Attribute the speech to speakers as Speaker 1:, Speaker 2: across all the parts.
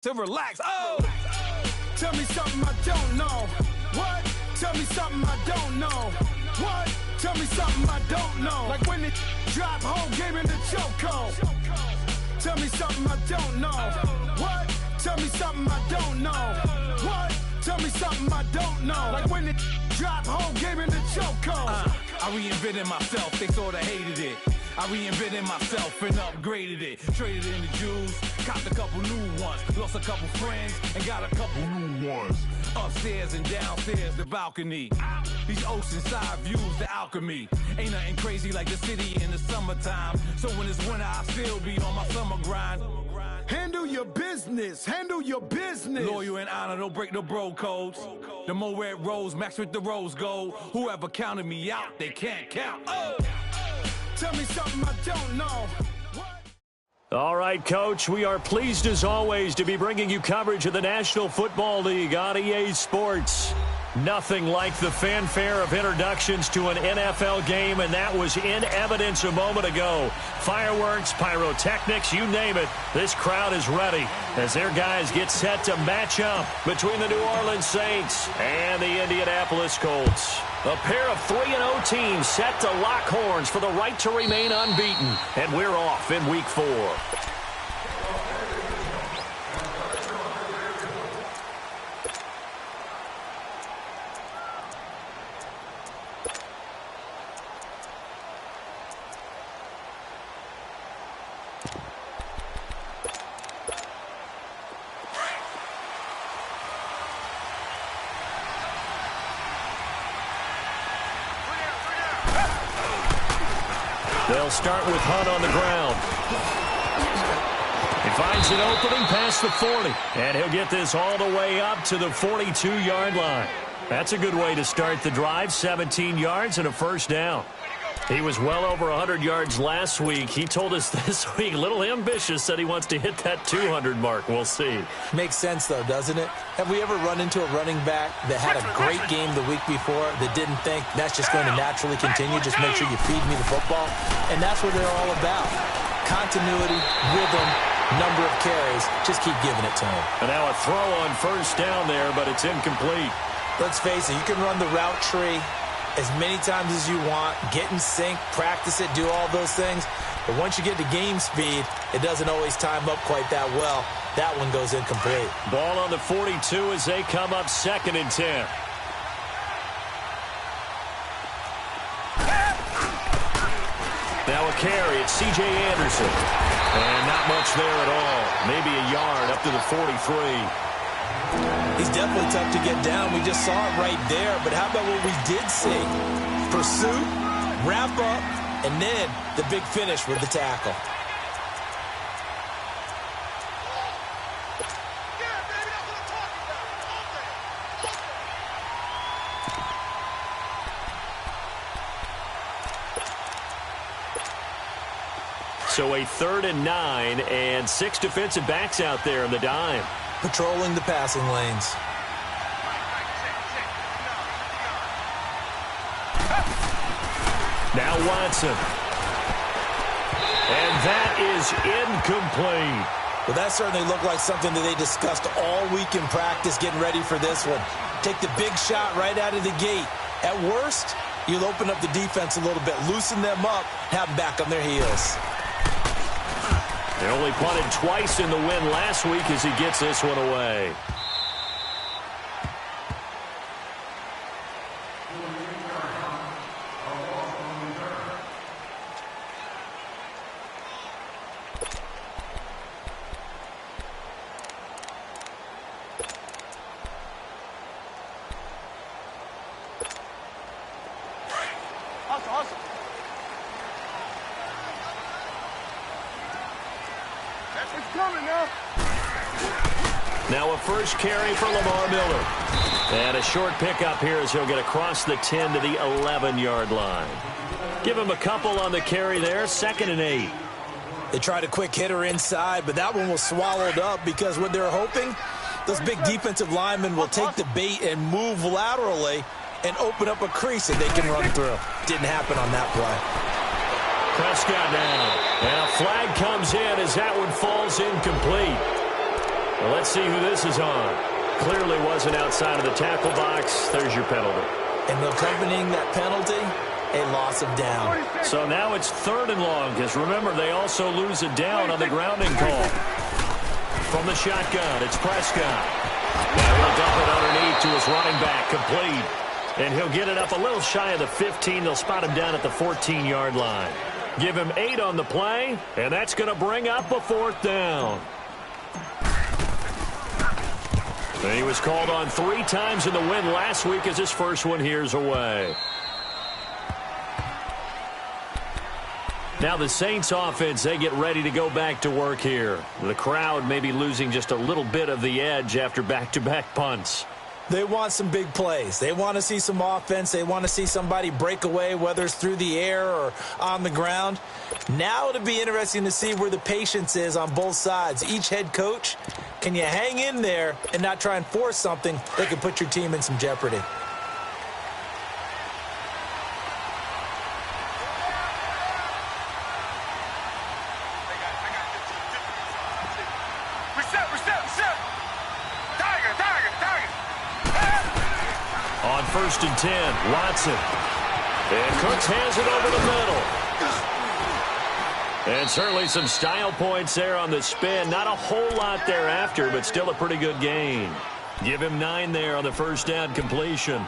Speaker 1: To relax. Oh!
Speaker 2: Tell me something I don't know. What? Tell me something I don't know. What? Tell me something I don't know. Like when it drop whole game in the chokehold. Tell me something I don't know. What? Tell me something I don't know. What? Tell me something I don't know. Like when it drop whole game in the chokehold.
Speaker 1: I reinvented myself, they sorta hated it. I reinvented myself and upgraded it. Traded in the Jews, copped a couple new ones. Lost a couple friends and got a couple new ones. Upstairs and downstairs, the balcony. These oceanside views, the alchemy. Ain't nothing crazy like the city in the summertime. So when it's winter, I still be on my summer grind.
Speaker 2: Handle your business. Handle your business.
Speaker 1: Loyal and honor, don't break no bro codes. The more red rose, max with the rose gold. Whoever counted me out, they can't count. Oh!
Speaker 2: Tell me something I don't know.
Speaker 3: All right, Coach, we are pleased as always to be bringing you coverage of the National Football League on EA Sports. Nothing like the fanfare of introductions to an NFL game, and that was in evidence a moment ago. Fireworks, pyrotechnics, you name it. This crowd is ready as their guys get set to match up between the New Orleans Saints and the Indianapolis Colts. A pair of 3-0 teams set to lock horns for the right to remain unbeaten, and we're off in Week 4. They'll start with Hunt on the ground. He finds an opening past the 40, and he'll get this all the way up to the 42-yard line. That's a good way to start the drive, 17 yards and a first down. He was well over 100 yards last week. He told us this week, a little ambitious, said he wants to hit that 200 mark. We'll see.
Speaker 4: Makes sense, though, doesn't it? Have we ever run into a running back that had a great game the week before that didn't think that's just going to naturally continue? Just make sure you feed me the football. And that's what they're all about. Continuity, rhythm, number of carries. Just keep giving it to him.
Speaker 3: And now a throw on first down there, but it's incomplete.
Speaker 4: Let's face it, you can run the route tree as many times as you want, get in sync, practice it, do all those things. But once you get to game speed, it doesn't always time up quite that well. That one goes incomplete.
Speaker 3: Ball on the 42 as they come up 2nd and 10. Now a carry, it's C.J. Anderson. And not much there at all. Maybe a yard up to the 43.
Speaker 4: He's definitely tough to get down. We just saw it right there. But how about what we did see? Pursuit, wrap up, and then the big finish with the tackle.
Speaker 3: So a 3rd and 9 and 6 defensive backs out there in the dime.
Speaker 4: Patrolling the passing lanes.
Speaker 3: Now Watson. And that is incomplete.
Speaker 4: Well, that certainly looked like something that they discussed all week in practice getting ready for this one. Take the big shot right out of the gate. At worst, you'll open up the defense a little bit, loosen them up, have them back on their heels.
Speaker 3: They only punted twice in the win last week as he gets this one away. Now a first carry for Lamar Miller. And a short pickup here as he'll get across the 10 to the 11-yard line. Give him a couple on the carry there, 2nd and 8.
Speaker 4: They tried a quick hitter inside, but that one was swallowed up because what they're hoping, those big defensive linemen will take the bait and move laterally and open up a crease that they can run through. Didn't happen on that play.
Speaker 3: Prescott now. And a flag comes in as that one falls incomplete. Well, let's see who this is on. Clearly wasn't outside of the tackle box. There's your penalty.
Speaker 4: And accompanying that penalty, a loss of down.
Speaker 3: So now it's 3rd and long, because remember, they also lose a down on the grounding call. From the shotgun, it's Prescott. Now he'll dump it underneath to his running back, complete. And he'll get it up a little shy of the 15. They'll spot him down at the 14-yard line. Give him 8 on the play, and that's going to bring up a 4th down. And he was called on 3 times in the win last week as his first one here's away. Now the Saints offense, they get ready to go back to work here. The crowd may be losing just a little bit of the edge after back-to-back punts.
Speaker 4: They want some big plays. They want to see some offense. They want to see somebody break away, whether it's through the air or on the ground. Now it'll be interesting to see where the patience is on both sides. Each head coach, can you hang in there and not try and force something that could put your team in some jeopardy?
Speaker 3: On 1st and 10, Watson. And Cooks hands it over the middle. And certainly some style points there on the spin. Not a whole lot thereafter, but still a pretty good gain. Give him 9 there on the 1st down completion.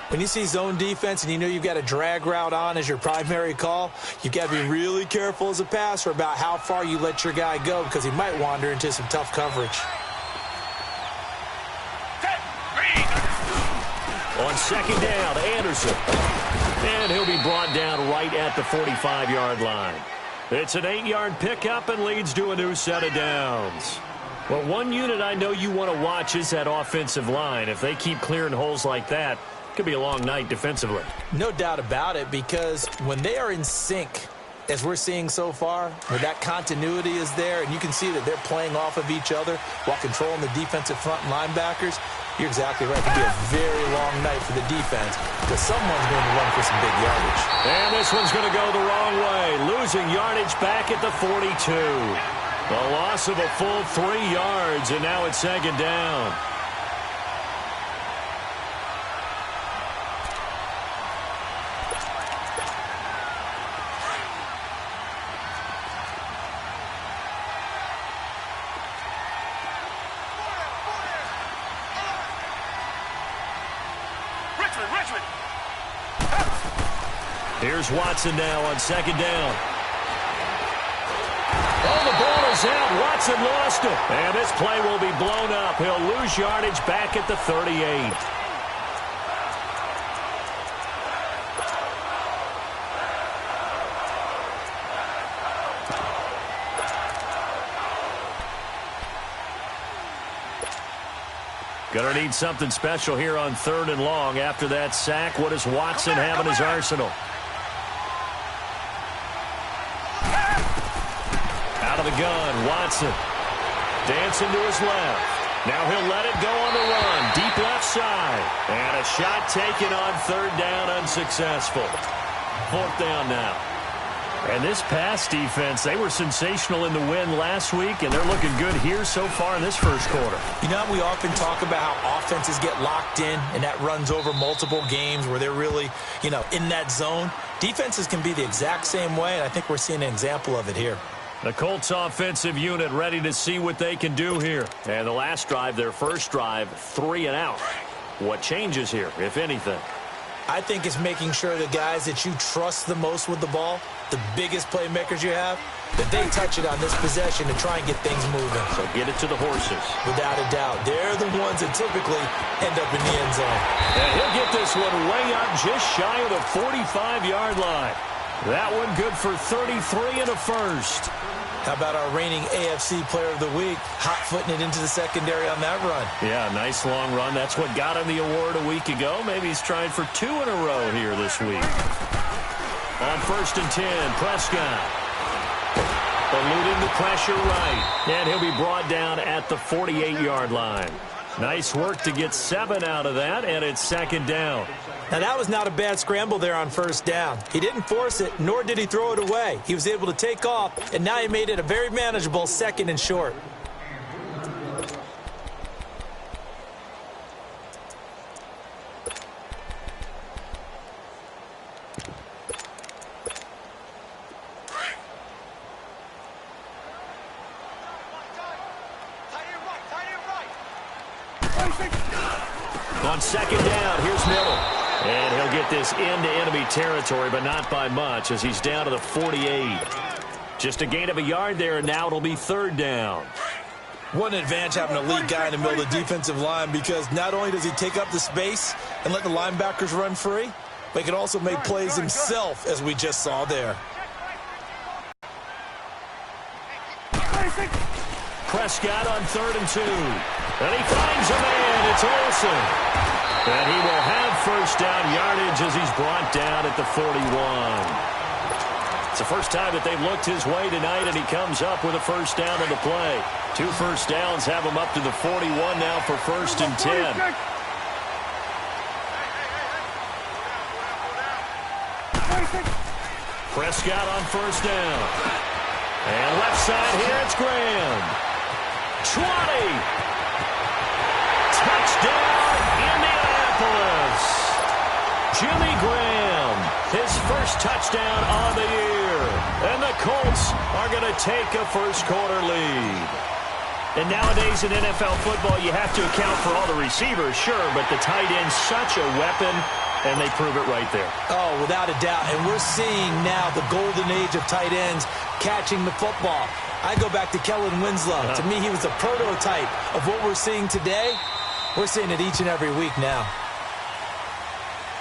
Speaker 4: When you see zone defense and you know you've got a drag route on as your primary call, you've got to be really careful as a passer about how far you let your guy go because he might wander into some tough coverage.
Speaker 3: On 2nd down, Anderson. And he'll be brought down right at the 45-yard line. It's an 8-yard pickup and leads to a new set of downs. Well, one unit I know you want to watch is that offensive line. If they keep clearing holes like that, it could be a long night defensively.
Speaker 4: No doubt about it, because when they are in sync, as we're seeing so far, where that continuity is there, and you can see that they're playing off of each other while controlling the defensive front and linebackers, you're exactly right. It could be a very long night for the defense because someone's going to run for some big yardage.
Speaker 3: And this one's going to go the wrong way, losing yardage back at the 42. A loss of a full 3 yards, and now it's 2nd down. Here's Watson now on 2nd down. Oh, the ball is out. Watson lost it. And this play will be blown up. He'll lose yardage back at the 38. Going to need something special here on 3rd and long. After that sack, what does Watson have in his arsenal? Out of the gun, Watson. Dancing to his left. Now he'll let it go on the run. Deep left side. And a shot taken on 3rd down, unsuccessful. 4th down now. And this pass defense, they were sensational in the win last week, and they're looking good here so far in this 1st quarter.
Speaker 4: You know, we often talk about how offenses get locked in, and that runs over multiple games where they're really, in that zone. Defenses can be the exact same way, and I think we're seeing an example of it here.
Speaker 3: The Colts offensive unit ready to see what they can do here. And the last drive, their first drive, 3 and out. What changes here, if anything?
Speaker 4: I think it's making sure the guys that you trust the most with the ball, the biggest playmakers you have, that they touch it on this possession to try and get things moving.
Speaker 3: So get it to the horses.
Speaker 4: Without a doubt. They're the ones that typically end up in the end zone.
Speaker 3: And he'll get this one way up just shy of the 45-yard line. That one good for 33 and a first.
Speaker 4: How about our reigning AFC Player of the Week, hot-footing it into the secondary on that run?
Speaker 3: Yeah, nice long run. That's what got him the award a week ago. Maybe he's trying for 2 in a row here this week. On 1st and 10, Prescott. Eluding the pressure right. And he'll be brought down at the 48-yard line. Nice work to get 7 out of that, and it's 2nd down.
Speaker 4: Now, that was not a bad scramble there on 1st down. He didn't force it, nor did he throw it away. He was able to take off, and now he made it a very manageable 2nd and short.
Speaker 3: On second down, here's Miller. And he'll get this into enemy territory, but not by much as he's down to the 48. Just a gain of a yard there, and now it'll be third down.
Speaker 4: What an advantage having a lead guy in the middle of the defensive line, because not only does he take up the space and let the linebackers run free, but he can also make plays himself, as we just saw there.
Speaker 3: Prescott on 3rd and 2. And he finds a man. It's Olsen. And he will have first down yardage as he's brought down at the 41. It's the first time that they've looked his way tonight, and he comes up with a first down on the play. 2 first downs have him up to the 41 now for 1st and 10. Prescott on 1st down. And left side here, it's Graham. 20. Touchdown, Indianapolis. Jimmy Graham, his first touchdown on the year. And the Colts are going to take a first-quarter lead. And nowadays in NFL football, you have to account for all the receivers, sure, but the tight end's such a weapon, and they prove it right there.
Speaker 4: Oh, without a doubt. And we're seeing now the golden age of tight ends catching the football. I go back to Kellen Winslow. To me, he was a prototype of what we're seeing today. We're seeing it each and every week now.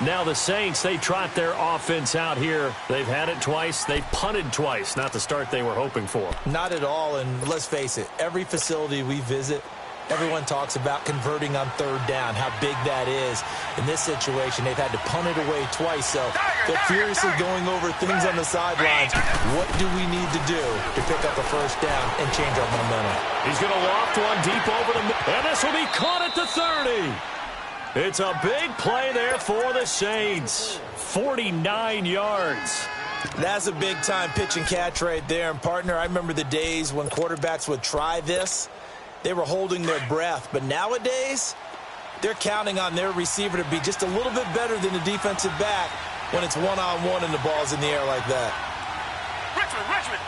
Speaker 3: Now the Saints, they trot their offense out here. They've had it twice. They've punted twice. Not the start they were hoping for.
Speaker 4: Not at all, and let's face it, every facility we visit, everyone talks about converting on 3rd down, how big that is. In this situation, they've had to punt it away twice, so they're furiously going over things on the sidelines. What do we need to do to pick up a first down and change our momentum?
Speaker 3: He's going to loft one deep over the middle, and this will be caught at the 30. It's a big play there for the Saints. 49 yards.
Speaker 4: That's a big-time pitch and catch right there. And, partner, I remember the days when quarterbacks would try this. They were holding their breath. But nowadays, they're counting on their receiver to be just a little bit better than the defensive back when it's one-on-one and the ball's in the air like that.
Speaker 2: Richmond.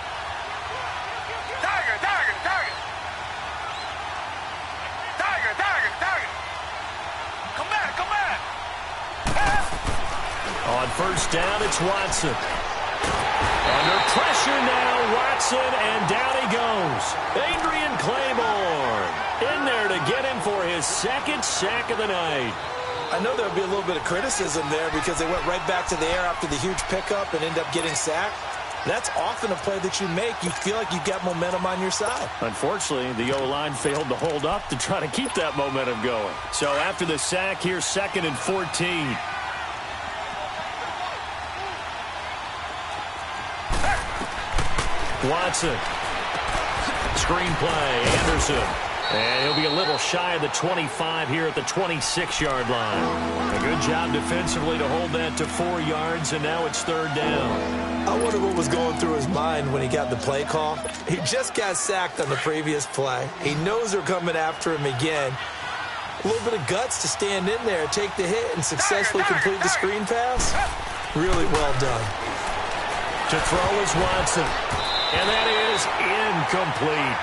Speaker 2: Tiger. Come back.
Speaker 3: On first down, it's Watson. Under pressure now, Watson, and down he goes. Adrian Claiborne in there to get him for his 2nd sack of the night.
Speaker 4: I know there'll be a little bit of criticism there because they went right back to the air after the huge pickup and ended up getting sacked. That's often a play that you make. You feel like you've got momentum on your side.
Speaker 3: Unfortunately, the O-line failed to hold up to try to keep that momentum going. So after the sack, here's 2nd and 14. Watson. Screen play, Anderson. And he'll be a little shy of the 25 here at the 26-yard line. A good job defensively to hold that to 4 yards, and now it's 3rd down.
Speaker 4: I wonder what was going through his mind when he got the play call. He just got sacked on the previous play. He knows they're coming after him again. A little bit of guts to stand in there, take the hit, and successfully complete the screen pass. Really well done.
Speaker 3: To throw is Watson. And that is incomplete.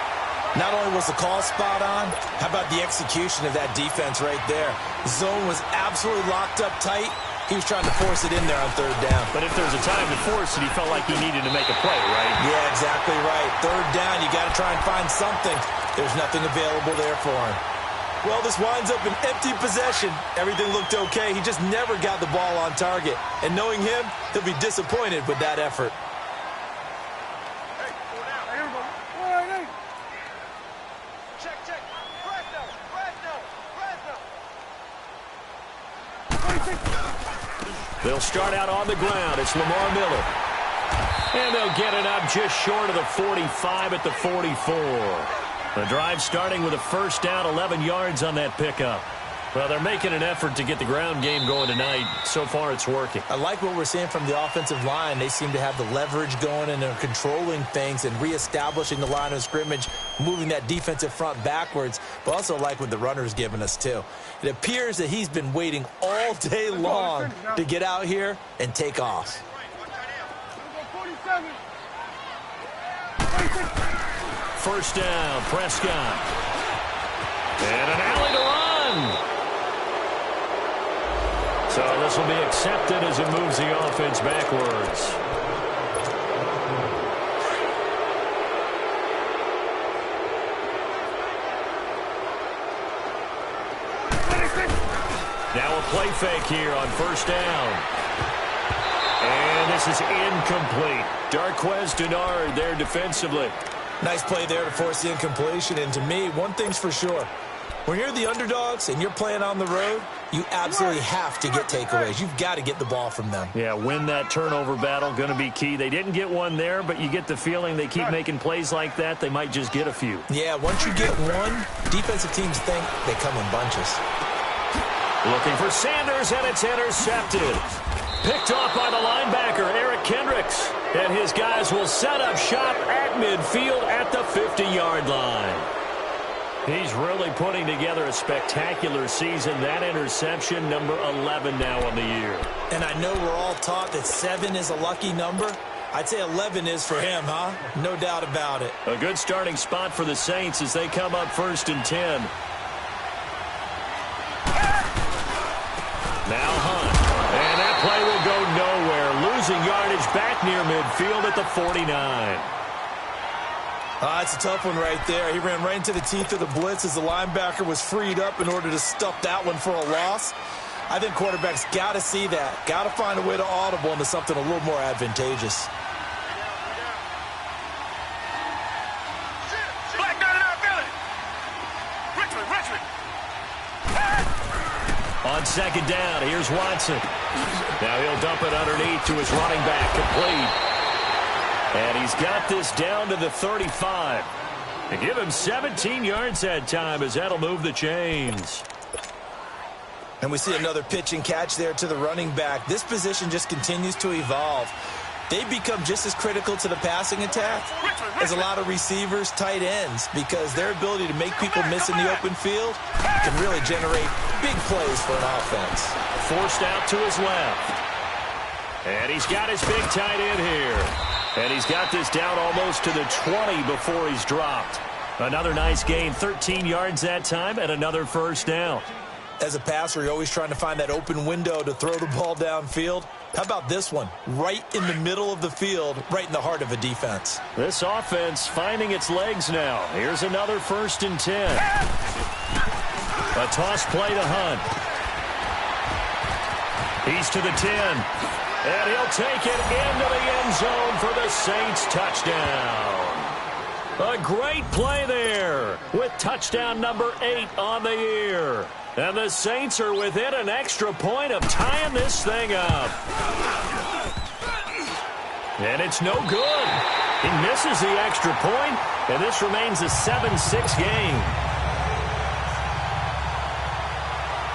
Speaker 4: Not only was the call spot on, how about the execution of that defense right there? Zone was absolutely locked up tight. He was trying to force it in there on 3rd down.
Speaker 3: But if there's a time to force it, he felt like he needed to make a play, right?
Speaker 4: Yeah, exactly right. 3rd down, you got to try and find something. There's nothing available there for him. Well, this winds up an empty possession. Everything looked okay. He just never got the ball on target. And knowing him, he'll be disappointed with that effort.
Speaker 3: They'll start out on the ground. It's Lamar Miller. And they'll get it up just short of the 45 at the 44. The drive starting with a first down, 11 yards on that pickup. Well, they're making an effort to get the ground game going tonight. So far, it's working.
Speaker 4: I like what we're seeing from the offensive line. They seem to have the leverage going, and they're controlling things and reestablishing the line of scrimmage, moving that defensive front backwards, but also like what the runner's giving us, too. It appears that he's been waiting all day long to get out here and take off.
Speaker 3: First down, Prescott. And an alley to run. this will be accepted as it moves the offense backwards. Now a play fake here on first down. And this is incomplete. Darquez Denard there defensively.
Speaker 4: Nice play there to force the incompletion. And to me, one thing's for sure. When you're the underdogs and you're playing on the road, you absolutely have to get takeaways. You've got to get the ball from them.
Speaker 3: Yeah, win that turnover battle, going to be key. They didn't get one there, but you get the feeling they keep making plays like that, they might just get a few.
Speaker 4: Yeah, once you get one, defensive teams think they come in bunches.
Speaker 3: Looking for Sanders, and it's intercepted. Picked off by the linebacker, Eric Kendricks. And his guys will set up shop at midfield at the 50-yard line. He's really putting together a spectacular season. That interception, number 11 now on the year.
Speaker 4: And I know we're all taught that 7 is a lucky number. I'd say 11 is for him, huh? No doubt about it.
Speaker 3: A good starting spot for the Saints as they come up 1st and 10. Now Hunt. And that play will go nowhere. Losing yardage back near midfield at the 49.
Speaker 4: It's a tough one right there. He ran right into the teeth of the blitz as the linebacker was freed up in order to stuff that one for a loss. I think quarterbacks got to see that. Got to find a way to audible into something a little more advantageous.
Speaker 3: On second down, here's Watson. Now he'll dump it underneath to his running back, complete. And he's got this down to the 35. And give him 17 yards that time as that'll move the chains.
Speaker 4: And we see another pitch and catch there to the running back. This position just continues to evolve. They become just as critical to the passing attack as a lot of receivers, tight ends, because their ability to make people miss in the open field can really generate big plays for an offense.
Speaker 3: Forced out to his left. And he's got his big tight end here. And he's got this down almost to the 20 before he's dropped. Another nice gain, 13 yards that time, and another first down.
Speaker 4: As a passer, you're always trying to find that open window to throw the ball downfield. How about this one? Right in the middle of the field, right in the heart of a defense.
Speaker 3: This offense finding its legs now. Here's another 1st and 10. A toss play to Hunt. He's to the 10. And he'll take it into the end zone for the Saints touchdown. A great play there with touchdown number 8 on the year. And the Saints are within an extra point of tying this thing up. And it's no good. He misses the extra point, and this remains a 7-6 game.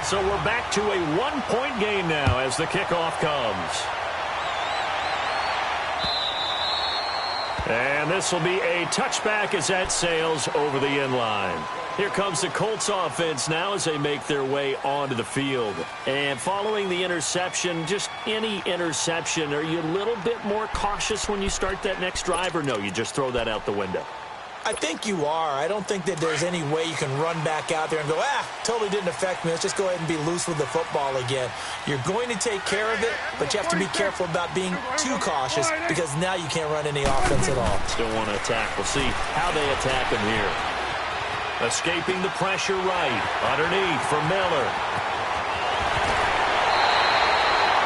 Speaker 3: So we're back to a 1-point game now as the kickoff comes. And this will be a touchback as that sails over the end line. Here comes the Colts offense now as they make their way onto the field. And following the interception, just any interception, are you a little bit more cautious when you start that next drive, or no, you just throw that out the window?
Speaker 4: I think you are. I don't think that there's any way you can run back out there and go, totally didn't affect me. Let's just go ahead and be loose with the football again. You're going to take care of it, but you have to be careful about being too cautious because now you can't run any offense at all.
Speaker 3: Still want to attack. We'll see how they attack him here. Escaping the pressure right. Underneath for Miller.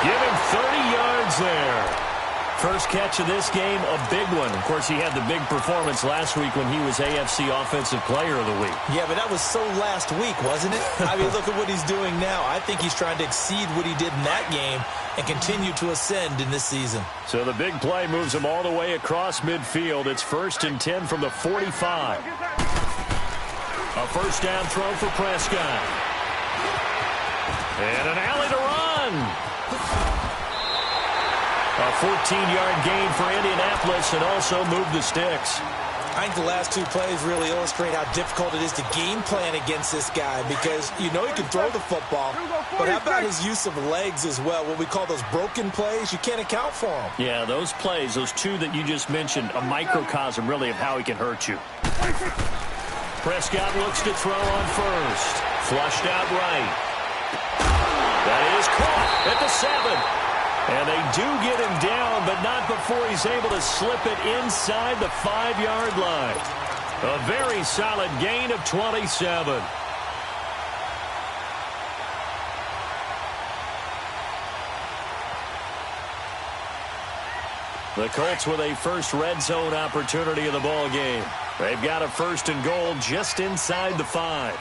Speaker 3: Give him 30 yards there. First catch of this game, a big one. Of course, he had the big performance last week when he was AFC Offensive Player of the Week.
Speaker 4: Yeah, but that was so last week, wasn't it? I mean, look at what he's doing now. I think he's trying to exceed what he did in that game and continue to ascend in this season.
Speaker 3: So the big play moves him all the way across midfield. It's 1st and 10 from the 45. A first down throw for Prescott. And an alley to run. A 14-yard gain for Indianapolis and also move the sticks.
Speaker 4: I think the last two plays really illustrate how difficult it is to game plan against this guy because you know he can throw the football, but how about his use of legs as well? What we call those broken plays, you can't account for them.
Speaker 3: Yeah, those plays, those two that you just mentioned, a microcosm really of how he can hurt you. Prescott looks to throw on first. Flushed out right. That is caught at the 7. And they do get him down, but not before he's able to slip it inside the 5-yard line. A very solid gain of 27. The Colts with a first red zone opportunity in the ball game. They've got a 1st and goal just inside the 5.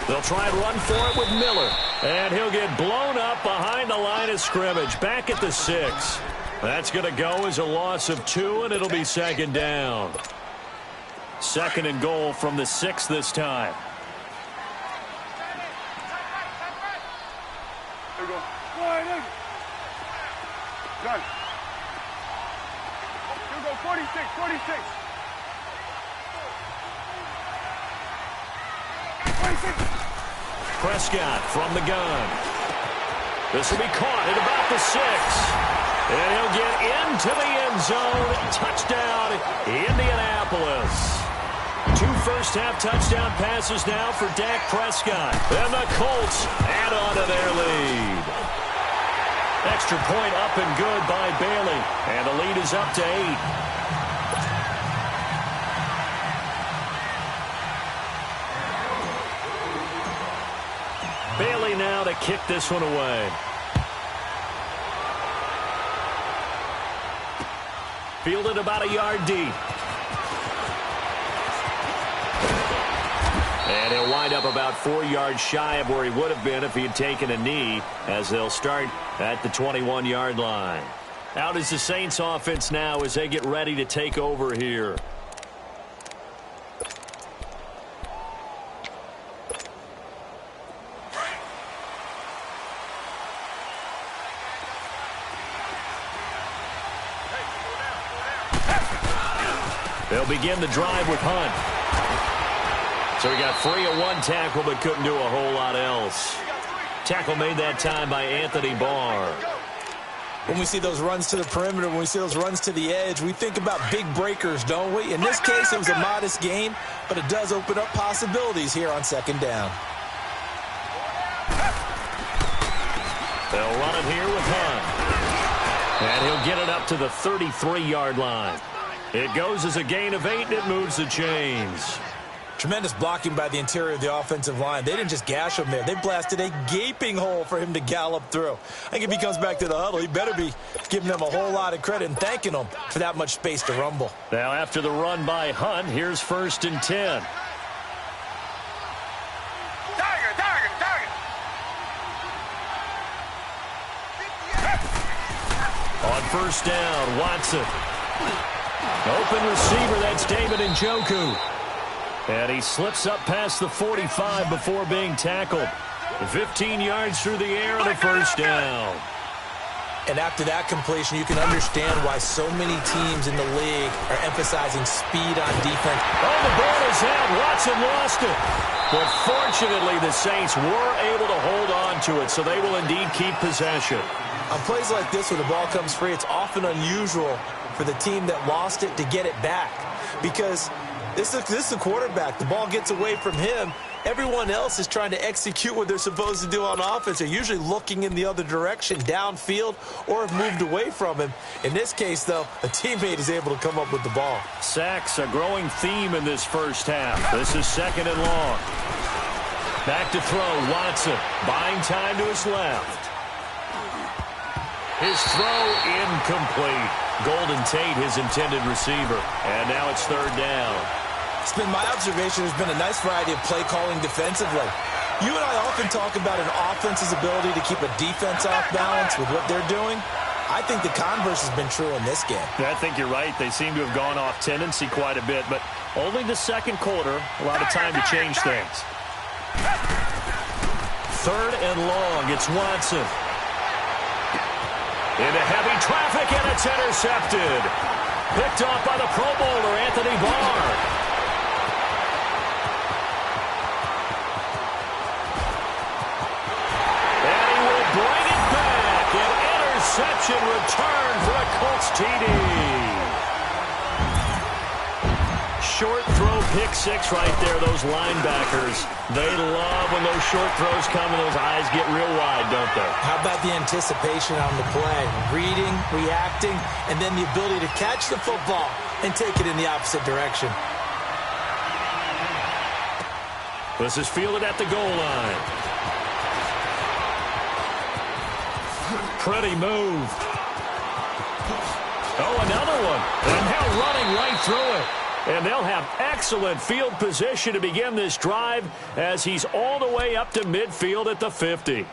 Speaker 3: They'll try and run for it with Miller. And he'll get blown up behind the line of scrimmage. Back at the 6. That's going to go as a loss of 2, and it'll be 2nd down. 2nd and goal from the 6 this time.
Speaker 2: There you go. Done. Here we go, 46, 46. 46.
Speaker 3: Prescott from the gun. This will be caught at about the 6. And he'll get into the end zone. Touchdown, Indianapolis. 2 first-half touchdown passes now for Dak Prescott. And the Colts add on to their lead. Extra point up and good by Bailey. And the lead is up to 8. Bailey now to kick this one away. Fielded about a yard deep. And he'll wind up about 4 yards shy of where he would have been if he had taken a knee, as they'll start at the 21-yard line. Out is the Saints offense now as they get ready to take over here. They'll begin the drive with Hunt. So he got free of 1 tackle but couldn't do a whole lot else. Tackle made that time by Anthony Barr.
Speaker 4: When we see those runs to the perimeter, when we see those runs to the edge, we think about big breakers, don't we? In this case, it was a modest gain, but it does open up possibilities here on 2nd down.
Speaker 3: They'll run it here with Hunt. And he'll get it up to the 33-yard line. It goes as a gain of 8, and it moves the chains.
Speaker 4: Tremendous blocking by the interior of the offensive line. They didn't just gash him there. They blasted a gaping hole for him to gallop through. I think if he comes back to the huddle, he better be giving them a whole lot of credit and thanking them for that much space to rumble.
Speaker 3: Now, after the run by Hunt, here's 1st and 10. On 1st down, Watson. Open receiver, that's David Njoku. And he slips up past the 45 before being tackled. 15 yards through the air and a 1st down.
Speaker 4: And after that completion, you can understand why so many teams in the league are emphasizing speed on defense.
Speaker 3: Oh, the ball is out. Watson lost it. But fortunately, the Saints were able to hold on to it, so they will indeed keep possession.
Speaker 4: On plays like this where the ball comes free, it's often unusual for the team that lost it to get it back. Because this is a quarterback. The ball gets away from him. Everyone else is trying to execute what they're supposed to do on offense. They're usually looking in the other direction, downfield, or have moved away from him. In this case, though, a teammate is able to come up with the ball.
Speaker 3: Sacks, a growing theme in this first half. This is 2nd and long. Back to throw, Watson. Buying time to his left. His throw incomplete. Golden Tate, his intended receiver. And now it's 3rd down.
Speaker 4: It's been my observation there's been a nice variety of play calling defensively. You and I often talk about an offense's ability to keep a defense off balance with what they're doing. I think the converse has been true in this game.
Speaker 3: I think you're right. They seem to have gone off tendency quite a bit, but only the 2nd quarter, a lot of time to change things. 3rd and long, it's Watson. Into heavy traffic, and it's intercepted. Picked off by the Pro Bowler, Anthony Barr. And he will bring it back. An interception return for a Colts TD. Short throw pick six right there, those linebackers. They love when those short throws come and those eyes get real wide, don't they?
Speaker 4: How about the anticipation on the play? Reading, reacting, and then the ability to catch the football and take it in the opposite direction.
Speaker 3: This is fielded at the goal line. Pretty move. Oh, another one. And now running right through it. And they'll have excellent field position to begin this drive as he's all the way up to midfield at the 50.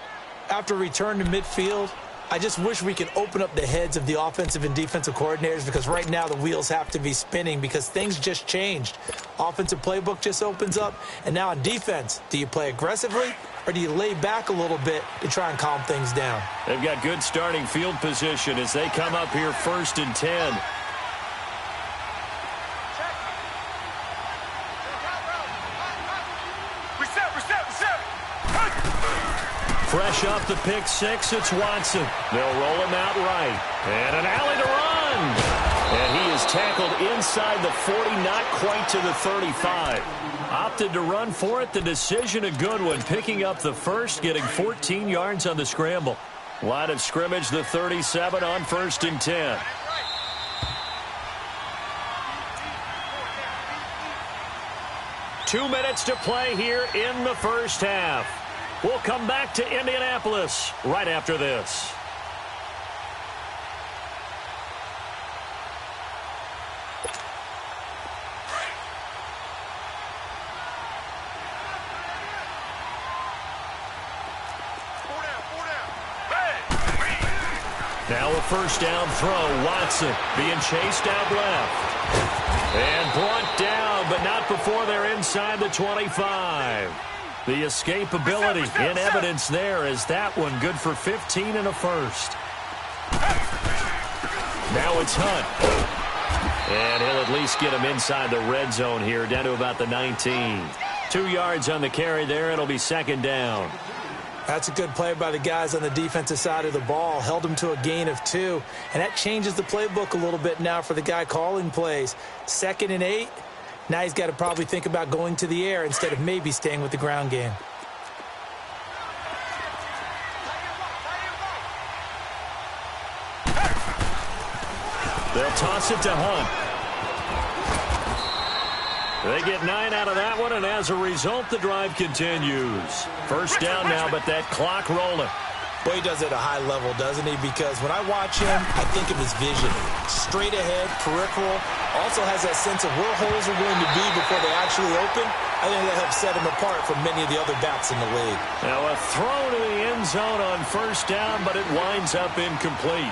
Speaker 4: After return to midfield, I just wish we could open up the heads of the offensive and defensive coordinators, because right now the wheels have to be spinning because things just changed. Offensive playbook just opens up, and now on defense, do you play aggressively or do you lay back a little bit to try and calm things down?
Speaker 3: They've got good starting field position as they come up here 1st and 10. Fresh off the pick six, it's Watson. They'll roll him out right. And an alley to run. And he is tackled inside the 40, not quite to the 35. Opted to run for it. The decision a good one. Picking up the first, getting 14 yards on the scramble. Line of scrimmage, the 37 on 1st and 10. Two minutes to play here in the first half. We'll come back to Indianapolis right after this. Now a first down throw. Watson being chased out left. And brought down, but not before they're inside the 25. The escapability in evidence there as that one good for 15 and a first. Now it's Hunt. And he'll at least get him inside the red zone here, down to about the 19. 2 yards on the carry there. It'll be 2nd down.
Speaker 4: That's a good play by the guys on the defensive side of the ball. Held him to a gain of 2. And that changes the playbook a little bit now for the guy calling plays. 2nd and 8. Now he's got to probably think about going to the air instead of maybe staying with the ground game.
Speaker 3: They'll toss it to Hunt. They get 9 out of that one, and as a result, the drive continues. First down now, but that clock rolling.
Speaker 4: Boy, he does it at a high level, doesn't he? Because when I watch him, I think of his vision. Straight ahead, peripheral. Also has that sense of where holes are going to be before they actually open. I think that helps set him apart from many of the other backs in the league.
Speaker 3: Now a throw to the end zone on first down, but it winds up incomplete.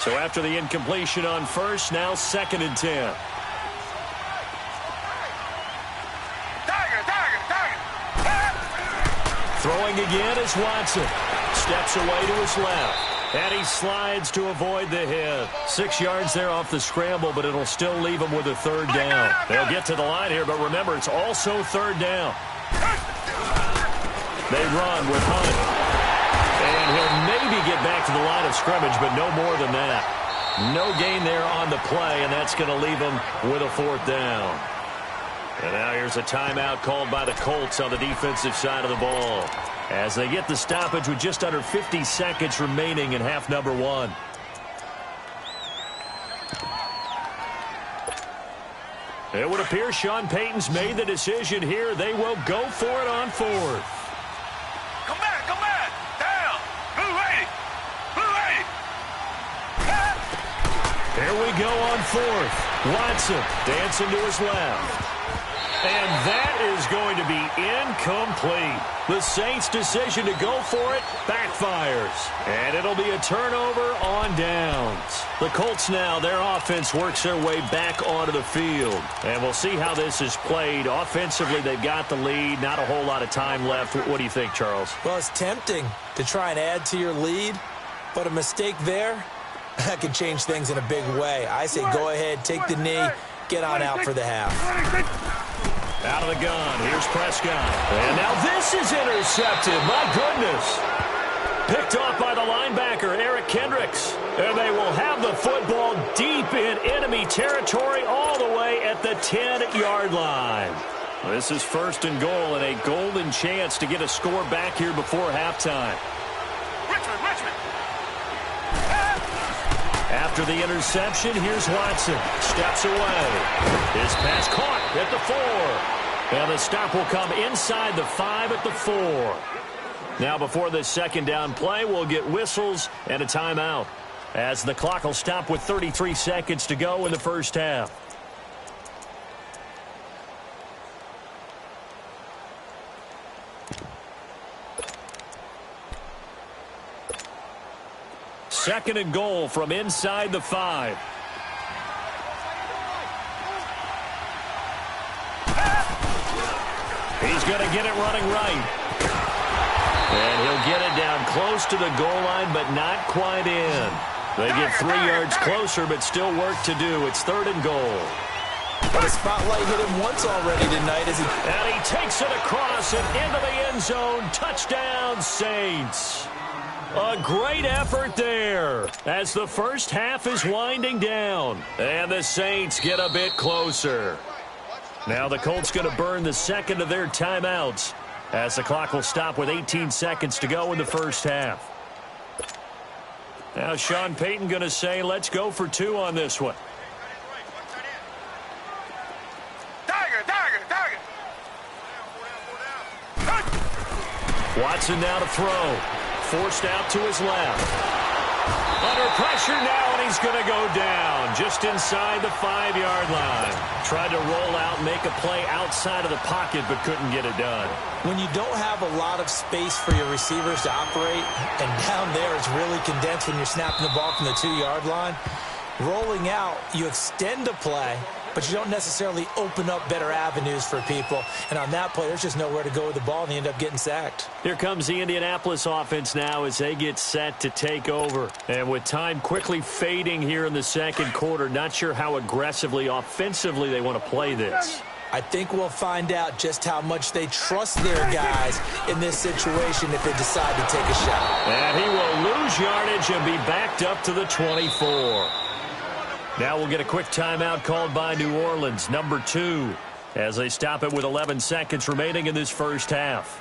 Speaker 3: So after the incompletion on first, now 2nd and 10. Throwing again is Watson. Steps away to his left. And he slides to avoid the hit. 6 yards there off the scramble, but it'll still leave him with a 3rd down. They'll get to the line here, but remember, it's also 3rd down. They run with Hunt. And he'll maybe get back to the line of scrimmage, but no more than that. No gain there on the play, and that's going to leave him with a 4th down. And now here's a timeout called by the Colts on the defensive side of the ball as they get the stoppage with just under 50 seconds remaining in half number 1. It would appear Sean Payton's made the decision here. They will go for it on 4th.
Speaker 2: Come back, down, blue 80, blue 80.
Speaker 3: Here we go on 4th. Watson dancing to his left. And that is going to be incomplete. The Saints' decision to go for it backfires. And it'll be a turnover on downs. The Colts now, their offense works their way back onto the field. And we'll see how this is played. Offensively, they've got the lead. Not a whole lot of time left. What do you think, Charles?
Speaker 4: Well, it's tempting to try and add to your lead. But a mistake there, that can change things in a big way. I say go ahead, take the knee, get on out for the half.
Speaker 3: Out of the gun, here's Prescott. And now this is intercepted. My goodness. Picked off by the linebacker, Eric Kendricks. And they will have the football deep in enemy territory all the way at the 10-yard line. This is 1st and goal and a golden chance to get a score back here before halftime.
Speaker 2: Richmond.
Speaker 3: After the interception, here's Watson. Steps away. His pass caught at the 4. And the stop will come inside the 5 at the 4. Now before this second down play, we'll get whistles and a timeout, as the clock will stop with 33 seconds to go in the first half. Second and goal from inside the 5. He's going to get it running right. And he'll get it down close to the goal line, but not quite in. They get 3 yards closer, but still work to do. It's 3rd and goal.
Speaker 4: But the spotlight hit him once already tonight.
Speaker 3: And he takes it across and into the end zone. Touchdown, Saints. A great effort there as the first half is winding down. And the Saints get a bit closer. Now the Colts going to burn the second of their timeouts, as the clock will stop with 18 seconds to go in the first half. Now Sean Payton going to say, let's go for 2 on this one. Watson now to throw. Forced out to his left. Under pressure now, and he's going to go down just inside the 5-yard line. Tried to roll out, make a play outside of the pocket, but couldn't get it done.
Speaker 4: When you don't have a lot of space for your receivers to operate, and down there it's really condensed when you're snapping the ball from the 2-yard line, rolling out, you extend a play, but you don't necessarily open up better avenues for people. And on that play, there's just nowhere to go with the ball, and they end up getting sacked.
Speaker 3: Here comes the Indianapolis offense now as they get set to take over. And with time quickly fading here in the second quarter, not sure how aggressively, offensively they want to play this.
Speaker 4: I think we'll find out just how much they trust their guys in this situation if they decide to take a shot.
Speaker 3: And he will lose yardage and be backed up to the 24. Now we'll get a quick timeout called by New Orleans, number 2, as they stop it with 11 seconds remaining in this first half.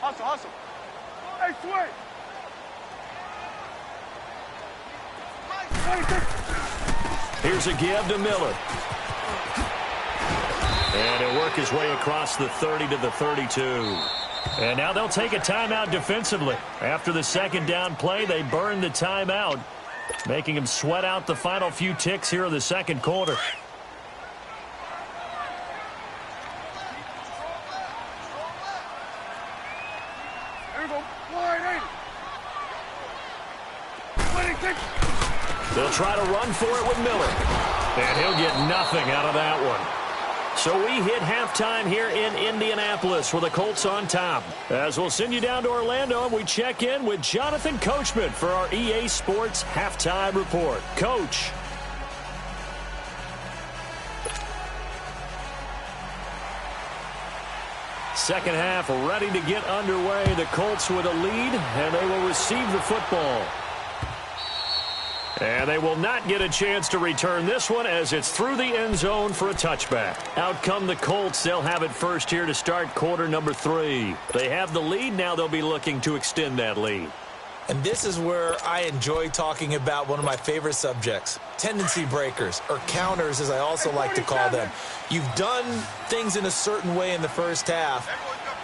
Speaker 2: Hustle. Hey, Sway.
Speaker 3: Here's a give to Miller. And he'll work his way across the 30 to the 32. And now they'll take a timeout defensively. After the second down play, they burn the timeout, making him sweat out the final few ticks here in the second quarter. They'll try to run for it with Miller. And he'll get nothing out of that one. So we hit halftime here in Indianapolis with the Colts on top. As we'll send you down to Orlando, and we check in with Jonathan Coachman for our EA Sports Halftime Report. Coach. Second half ready to get underway. The Colts with a lead, and they will receive the football. And they will not get a chance to return this one as it's through the end zone for a touchback. Out come the Colts. They'll have it first here to start quarter number 3. They have the lead. Now they'll be looking to extend that lead.
Speaker 4: And this is where I enjoy talking about one of my favorite subjects, tendency breakers, or counters as I also like to call them. You've done things in a certain way in the first half,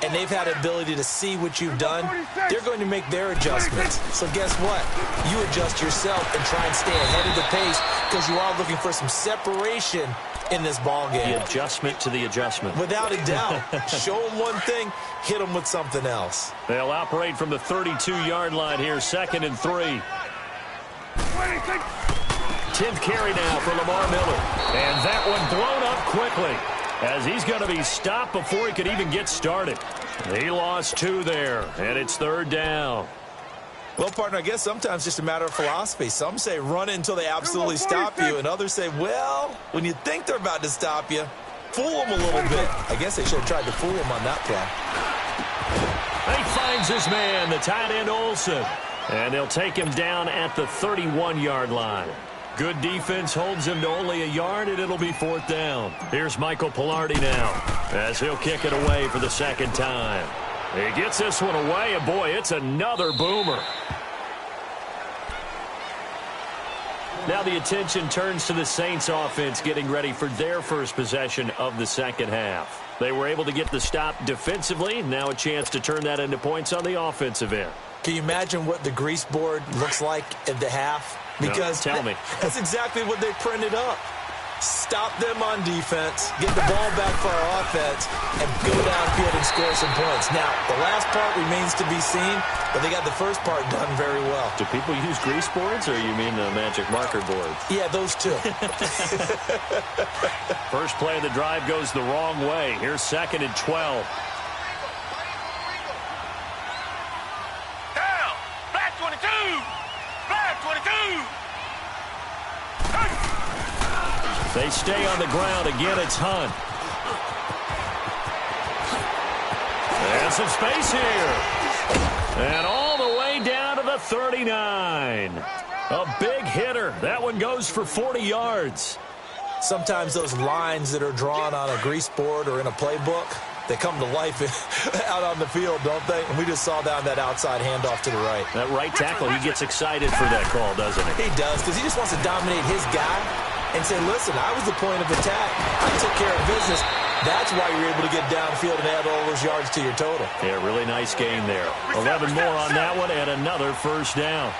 Speaker 4: and they've had the ability to see what you've done. They're going to make their adjustments. So guess what? You adjust yourself and try and stay ahead of the pace because you are looking for some separation in this ball game.
Speaker 3: The adjustment to the adjustment.
Speaker 4: Without a doubt. Show them one thing, hit them with something else.
Speaker 3: They'll operate from the 32-yard line here, 2nd and 3. 10th carry now for Lamar Miller. And that one blown up quickly, as he's going to be stopped before he could even get started. He lost 2 there, and it's 3rd down.
Speaker 4: Well, partner, I guess sometimes just a matter of philosophy. Some say run it until they absolutely stop you, and others say, well, when you think they're about to stop you, fool them a little bit. I guess they should have tried to fool him on that play.
Speaker 3: He finds his man, the tight end Olsen, and they'll take him down at the 31-yard line. Good defense holds him to only a yard, and it'll be 4th down. Here's Michael Pilardi now as he'll kick it away for the second time. He gets this one away, and boy, it's another boomer. Now the attention turns to the Saints offense getting ready for their first possession of the second half. They were able to get the stop defensively. Now a chance to turn that into points on the offensive end.
Speaker 4: Can you imagine what the grease board looks like at the half? Because
Speaker 3: no, tell me.
Speaker 4: That's exactly what they printed up. Stop them on defense, get the ball back for our offense, and go downfield and score some points. Now, the last part remains to be seen, but they got the first part done very well.
Speaker 3: Do people use grease boards, or you mean the magic marker boards?
Speaker 4: Yeah, those two.
Speaker 3: First play of the drive goes the wrong way. Here's 2nd and 12.
Speaker 2: Down! Flat 22! Flat 22!
Speaker 3: They stay on the ground. Again, it's Hunt. And some space here. And all the way down to the 39. A big hitter. That one goes for 40 yards.
Speaker 4: Sometimes those lines that are drawn on a grease board or in a playbook, they come to life out on the field, don't they? And we just saw down that outside handoff to the right.
Speaker 3: That right tackle, he gets excited for that call, doesn't he?
Speaker 4: He does, because he just wants to dominate his guy and say, listen, I was the point of attack. I took care of business. That's why you're able to get downfield and add all those yards to your total.
Speaker 3: Yeah, really nice gain there. 11 more on that one and another first down.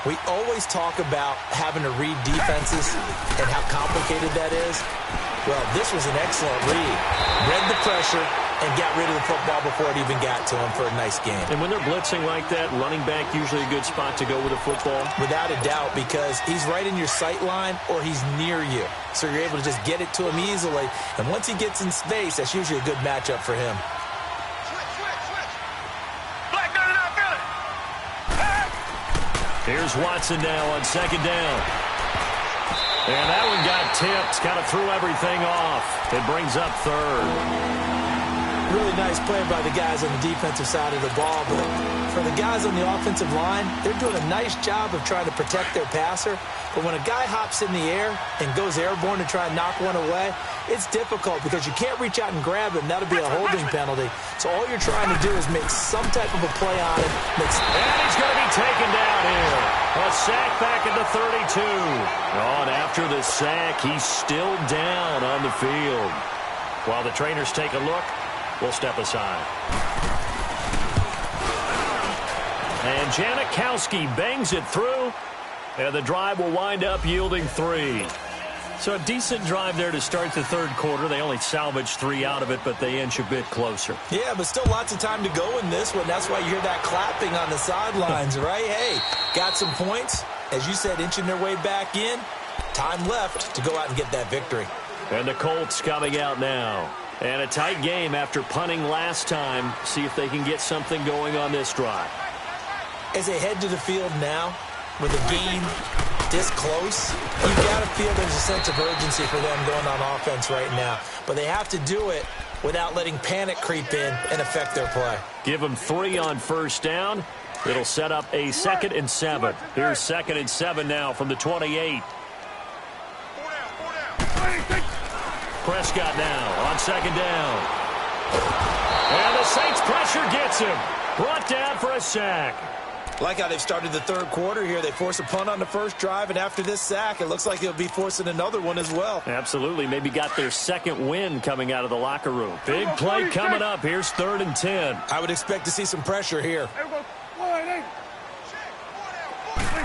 Speaker 4: We always talk about having to read defenses and how complicated that is. Well, this was an excellent read. Read the pressure and got rid of the football before it even got to him for a nice game.
Speaker 3: And when they're blitzing like that, running back usually a good spot to go with a football?
Speaker 4: Without a doubt, because he's right in your sight line or he's near you. So you're able to just get it to him easily. And once he gets in space, that's usually a good matchup for him.
Speaker 3: Here's Watson now on 2nd down. And that one got tipped. Kind of threw everything off. It brings up 3rd.
Speaker 4: Really nice play by the guys on the defensive side of the ball. But for the guys on the offensive line, they're doing a nice job of trying to protect their passer. But when a guy hops in the air and goes airborne to try and knock one away, it's difficult because you can't reach out and grab him. That'll be a holding penalty. So all you're trying to do is make some type of a play on him.
Speaker 3: And he's going to be taken down here. A sack back at the 32. Oh, and after the sack, he's still down on the field. While the trainers take a look, we'll step aside. And Janikowski bangs it through. And the drive will wind up yielding 3. So a decent drive there to start the 3rd quarter. They only salvaged 3 out of it, but they inch a bit closer.
Speaker 4: Yeah, but still lots of time to go in this one. That's why you hear that clapping on the sidelines, right? Hey, got some points. As you said, inching their way back in. Time left to go out and get that victory.
Speaker 3: And the Colts coming out now. And a tight game after punting last time. See if they can get something going on this drive.
Speaker 4: As they head to the field now, with a game this close, you've got to feel there's a sense of urgency for them going on offense right now. But they have to do it without letting panic creep in and affect their play.
Speaker 3: Give them 3 on first down. It'll set up a 2nd and 7. Here's 2nd and 7 now from the 28. Prescott now on 2nd down. And the Saints pressure gets him. Brought down for a sack.
Speaker 4: Like how they've started the 3rd quarter here. They force a punt on the first drive, and after this sack, it looks like they'll be forcing another one as well.
Speaker 3: Absolutely. Maybe got their 2nd win coming out of the locker room. Big play coming up. Here's 3rd and 10.
Speaker 4: I would expect to see some pressure here.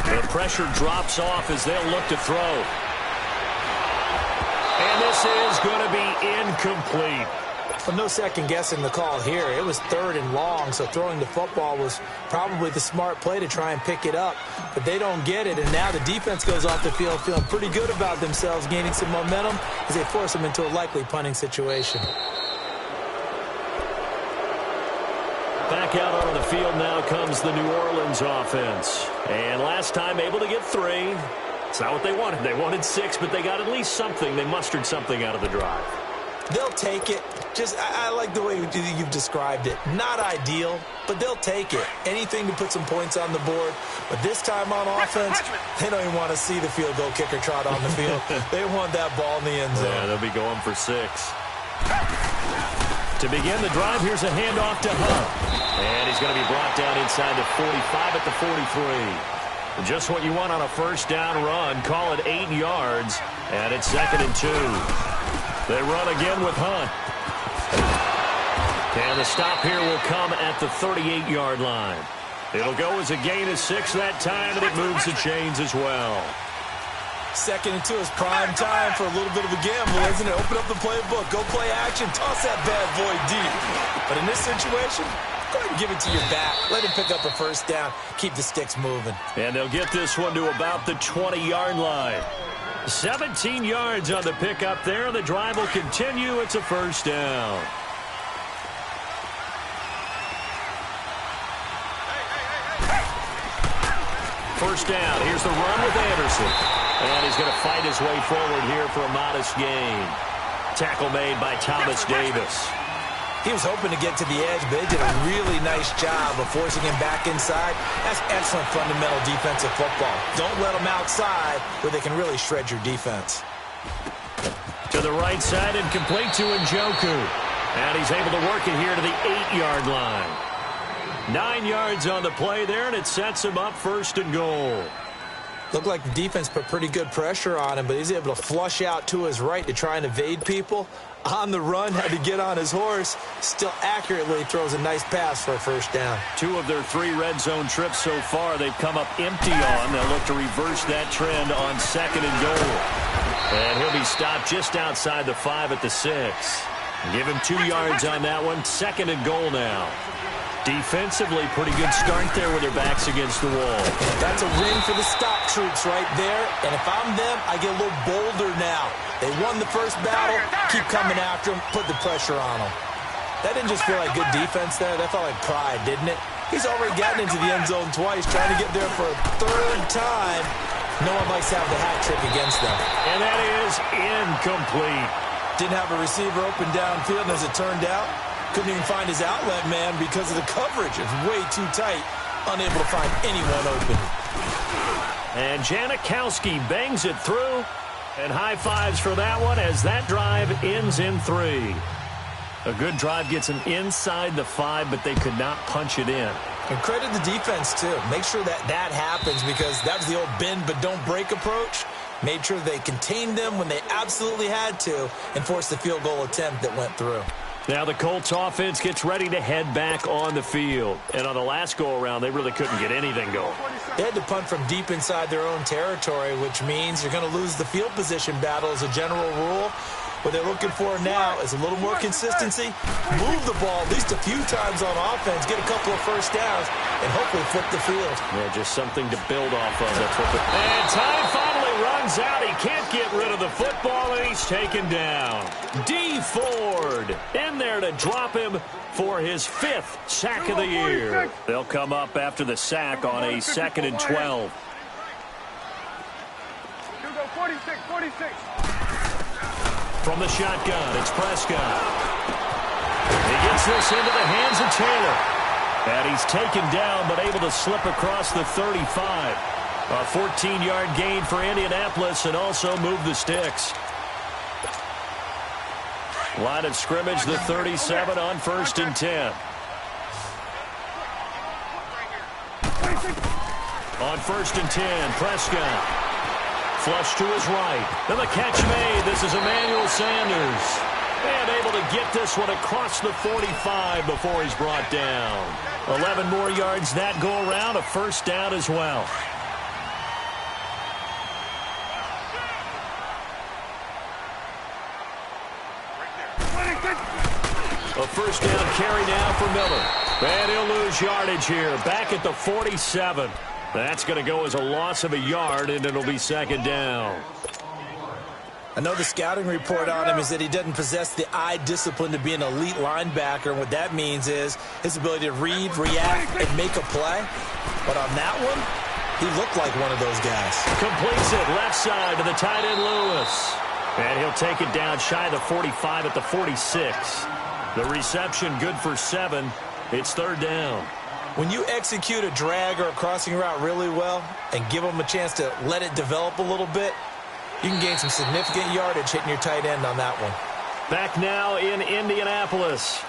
Speaker 3: The pressure drops off as they'll look to throw. And this is going to be incomplete.
Speaker 4: Well, no second guessing the call here. It was 3rd and long, so throwing the football was probably the smart play to try and pick it up. But they don't get it, and now the defense goes off the field feeling pretty good about themselves, gaining some momentum as they force them into a likely punting situation.
Speaker 3: Back back out onto the field now comes the New Orleans offense. And last time able to get 3. It's not what they wanted. They wanted 6, but they got at least something. They mustered something out of the drive.
Speaker 4: They'll take it. I like the way you've described it. Not ideal, but they'll take it. Anything to put some points on the board. But this time on offense, they don't even want to see the field goal kicker trot on the field. They want that ball in the end zone.
Speaker 3: Yeah, they'll be going for 6. To begin the drive, here's a handoff to Hunt. And he's going to be brought down inside the 45 at the 43. Just what you want on a first down run. Call it 8 yards. And it's 2nd and 2. They run again with Hunt. And the stop here will come at the 38-yard line. It'll go as a gain of 6 that time, and it moves the chains as well.
Speaker 4: 2nd and 2 is prime time for a little bit of a gamble, isn't it? Open up the playbook, go play action, toss that bad boy deep. But in this situation, go ahead and give it to your back. Let him pick up a first down. Keep the sticks moving.
Speaker 3: And they'll get this one to about the 20-yard line. 17 yards on the pickup there. The drive will continue. It's a first down. First down. Here's the run with Anderson. And he's going to fight his way forward here for a modest gain. Tackle made by Thomas Davis.
Speaker 4: He was hoping to get to the edge, but they did a really nice job of forcing him back inside. That's excellent fundamental defensive football. Don't let them outside where they can really shred your defense.
Speaker 3: To the right side and complete to Njoku. And he's able to work it here to the 8-yard line. 9 yards on the play there, and it sets him up 1st and goal.
Speaker 4: Looked like the defense put pretty good pressure on him, but he's able to flush out to his right to try and evade people. On the run, had to get on his horse. Still accurately throws a nice pass for a first down.
Speaker 3: 2 of their 3 red zone trips so far they've come up empty on. They'll look to reverse that trend on 2nd and goal. And he'll be stopped just outside the 5 at the 6. Give him 2 yards on that one. 2nd and goal now. Defensively, pretty good start there with their backs against the wall.
Speaker 4: That's a win for the stop troops right there. And if I'm them, I get a little bolder now. They won the first battle. Keep coming after them. Put the pressure on them. That didn't just feel like good defense there. That felt like pride, didn't it? He's already gotten into the end zone twice, trying to get there for a 3rd time. No one likes to have the hat trick against them.
Speaker 3: And that is incomplete.
Speaker 4: Didn't have a receiver open downfield, and as it turned out, couldn't even find his outlet man because of the coverage. It's way too tight. Unable to find anyone open.
Speaker 3: And Janikowski bangs it through. And high fives for that one as that drive ends in 3. A good drive gets them inside the 5, but they could not punch it in.
Speaker 4: And credit the defense, too. Make sure that happens because that was the old bend but don't break approach. Made sure they contained them when they absolutely had to and forced the field goal attempt that went through.
Speaker 3: Now the Colts offense gets ready to head back on the field. And on the last go-around, they really couldn't get anything going.
Speaker 4: They had to punt from deep inside their own territory, which means you're going to lose the field position battle as a general rule. What they're looking for now is a little more consistency. Move the ball at least a few times on offense, get a couple of first downs, and hopefully flip the field.
Speaker 3: Yeah, just something to build off of. And time finally runs out. He can't get rid of the football, and he's taken down. D. Ford in there to drop him for his 5th sack of the year. They'll come up after the sack on a 2nd and 12.
Speaker 2: 46.
Speaker 3: From the shotgun, it's Prescott. He gets this into the hands of Taylor. And he's taken down, but able to slip across the 35. A 14-yard gain for Indianapolis and also move the sticks. Line of scrimmage, the 37 on 1st and 10. On 1st and 10, Prescott. Flush to his right. Then the catch made. This is Emmanuel Sanders. And able to get this one across the 45 before he's brought down. 11 more yards that go around. A first down as well. A first down carry now for Miller. And he'll lose yardage here. Back at the 47. That's going to go as a loss of a yard, and it'll be 2nd down.
Speaker 4: I know the scouting report on him is that he doesn't possess the eye discipline to be an elite linebacker. And what that means is his ability to read, react, and make a play. But on that one, he looked like one of those guys.
Speaker 3: Completes it left side to the tight end Lewis. And he'll take it down shy of the 45 at the 46. The reception good for 7. It's third down.
Speaker 4: When you execute a drag or a crossing route really well and give them a chance to let it develop a little bit, you can gain some significant yardage hitting your tight end on that one.
Speaker 3: Back now in Indianapolis.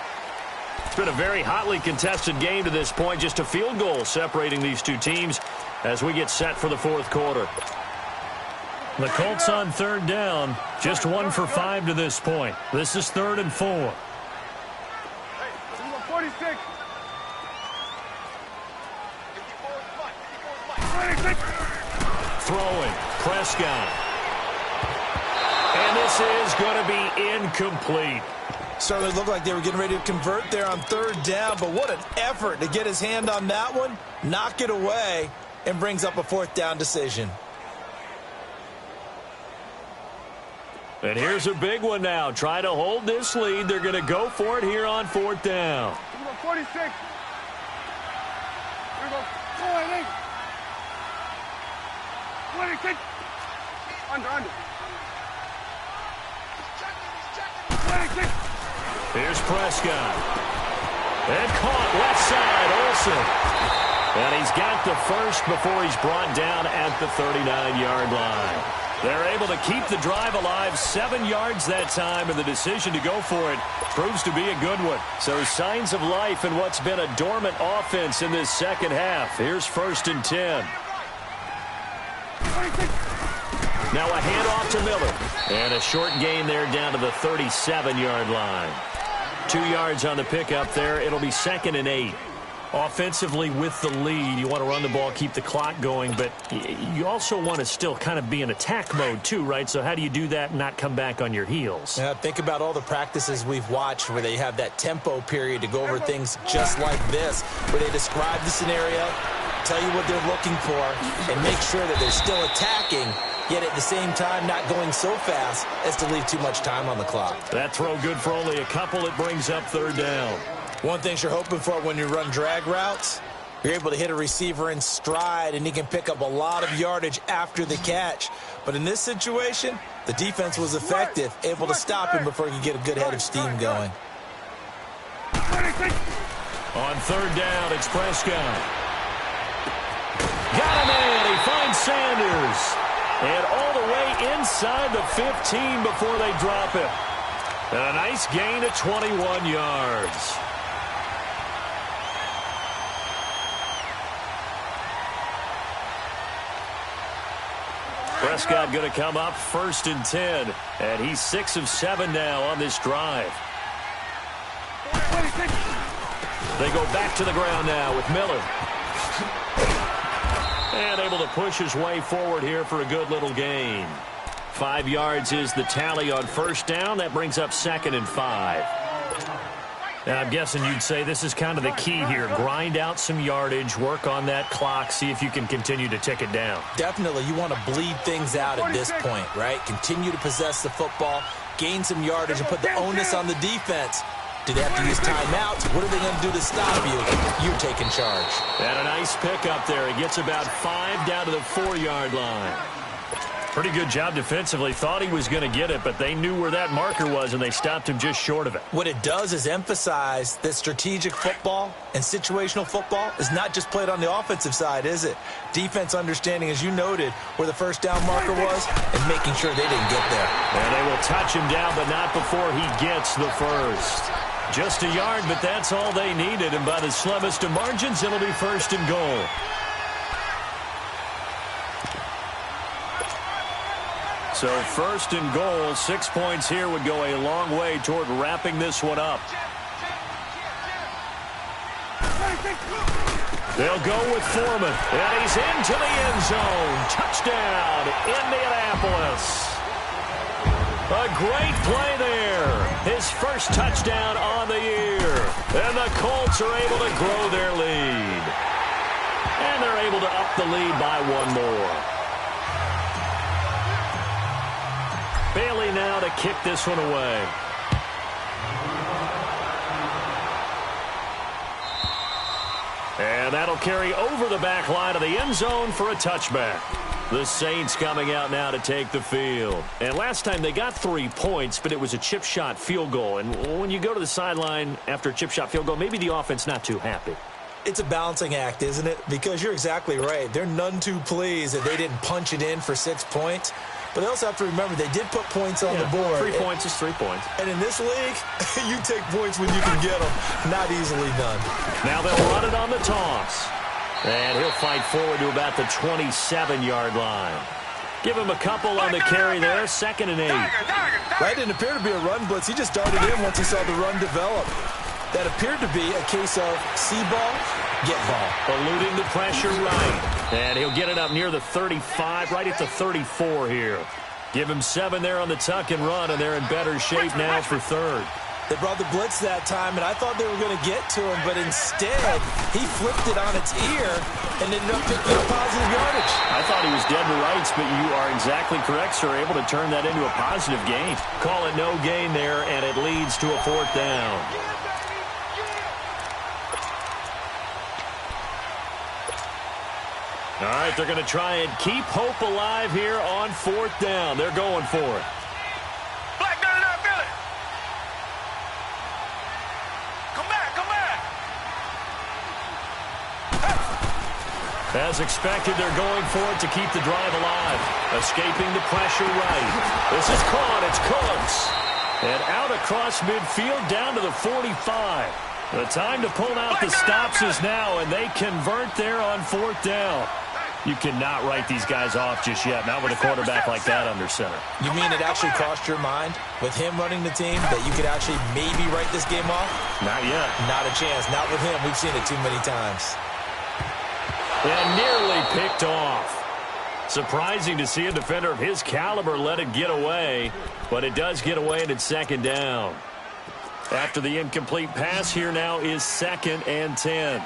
Speaker 3: It's been a very hotly contested game to this point. Just a field goal separating these two teams as we get set for the fourth quarter. The Colts on third down. Just 1 for 5 to this point. This is 3rd and 4.
Speaker 2: 46.
Speaker 3: Throwing. Prescott. And this is going to be incomplete.
Speaker 4: Certainly looked like they were getting ready to convert there on third down, but what an effort to get his hand on that one, knock it away, and brings up a 4th down decision.
Speaker 3: And here's a big one now. Try to hold this lead. They're going to go for it here on 4th down.
Speaker 2: 46. Here we go. 46. Under.
Speaker 3: Here's Prescott. And caught left side, Olsen. And he's got the first before he's brought down at the 39-yard line. They're able to keep the drive alive, 7 yards that time, and the decision to go for it proves to be a good one. So signs of life in what's been a dormant offense in this second half. Here's 1st and 10. Now a handoff to Miller. And a short gain there down to the 37-yard line. 2 yards on the pickup there. It'll be 2nd and 8. Offensively with the lead, you want to run the ball, keep the clock going, but you also want to still kind of be in attack mode too, right? So how do you do that and not come back on your heels?
Speaker 4: Yeah, think about all the practices we've watched where they have that tempo period to go over things just like this, where they describe the scenario, tell you what they're looking for, and make sure that they're still attacking, yet at the same time not going so fast as to leave too much time on the clock.
Speaker 3: That throw good for only a couple. It brings up 3rd down.
Speaker 4: One thing you're hoping for when you run drag routes, you're able to hit a receiver in stride, and he can pick up a lot of yardage after the catch. But in this situation, the defense was effective, able to stop him before he could get a good head of steam going.
Speaker 3: On 3rd down, it's Prescott. Got him in. He finds Sanders. And all the way inside the 15 before they drop it. And a nice gain of 21 yards. Prescott going to come up 1st and 10. And he's 6 of 7 now on this drive. They go back to the ground now with Miller. And able to push his way forward here for a good little gain. 5 yards is the tally on 1st down. That brings up 2nd and 5. Now, I'm guessing you'd say this is kind of the key here. Grind out some yardage, work on that clock, see if you can continue to tick it down.
Speaker 4: Definitely. You want to bleed things out at this point, right? Continue to possess the football, gain some yardage, and put the onus on the defense. Do they have to use timeouts? What are they going to do to stop you? You're taking charge.
Speaker 3: And a nice pickup there. He gets about 5 down to the 4-yard line. Pretty good job defensively. Thought he was going to get it, but they knew where that marker was, and they stopped him just short of it.
Speaker 4: What it does is emphasize that strategic football and situational football is not just played on the offensive side, is it? Defense understanding, as you noted, where the 1st down marker was and making sure they didn't get there.
Speaker 3: And they will touch him down, but not before he gets the first. Just a yard, but that's all they needed, and by the slimmest of margins, it'll be 1st and goal. So 1st and goal, 6 points here would go a long way toward wrapping this one up. They'll go with Foreman, and he's into the end zone. Touchdown, Indianapolis. A great play there. His first touchdown on the year. And the Colts are able to grow their lead. And they're able to up the lead by 1 more. Bailey to kick this one away. And that'll carry over the back line of the end zone for a touchback. The Saints coming out now to take the field. And last time they got 3 points, but it was a chip shot field goal. And when you go to the sideline after a chip shot field goal, maybe the offense not too happy.
Speaker 4: It's a balancing act, isn't it? Because you're exactly right. They're none too pleased that they didn't punch it in for 6 points. But they also have to remember they did put points on the board.
Speaker 3: 3 points is 3 points.
Speaker 4: And in this league, you take points when you can get them. Not easily done.
Speaker 3: Now they'll run it on the toss. And he'll fight forward to about the 27-yard line. Give him a couple on the carry there. 2nd and 8.
Speaker 4: That didn't appear to be a run blitz. He just darted in once he saw the run develop. That appeared to be a case of see ball, get ball.
Speaker 3: Eluding the pressure right. And he'll get it up near the 35, right at the 34 here. Give him 7 there on the tuck and run, and they're in better shape now for 3rd.
Speaker 4: They brought the blitz that time, and I thought they were going to get to him, but instead, he flipped it on its ear and ended up picking up positive yardage.
Speaker 3: I thought he was dead to rights, but you are exactly correct, sir. Able to turn that into a positive gain. Call it no gain there, and it leads to a 4th down. All right, they're going to try and keep hope alive here on 4th down. They're going for it. As expected, they're going for it to keep the drive alive. Escaping the pressure right. This is caught. It's Cooks. And out across midfield down to the 45. The time to pull out the stops is now, and they convert there on 4th down. You cannot write these guys off just yet, not with a quarterback like that under center.
Speaker 4: You mean it actually crossed your mind with him running the team that you could actually maybe write this game off?
Speaker 3: Not yet.
Speaker 4: Not a chance. Not with him. We've seen it too many times.
Speaker 3: And nearly picked off. Surprising to see a defender of his caliber let it get away, but it does get away and it's 2nd down. After the incomplete pass, here now is 2nd and 10.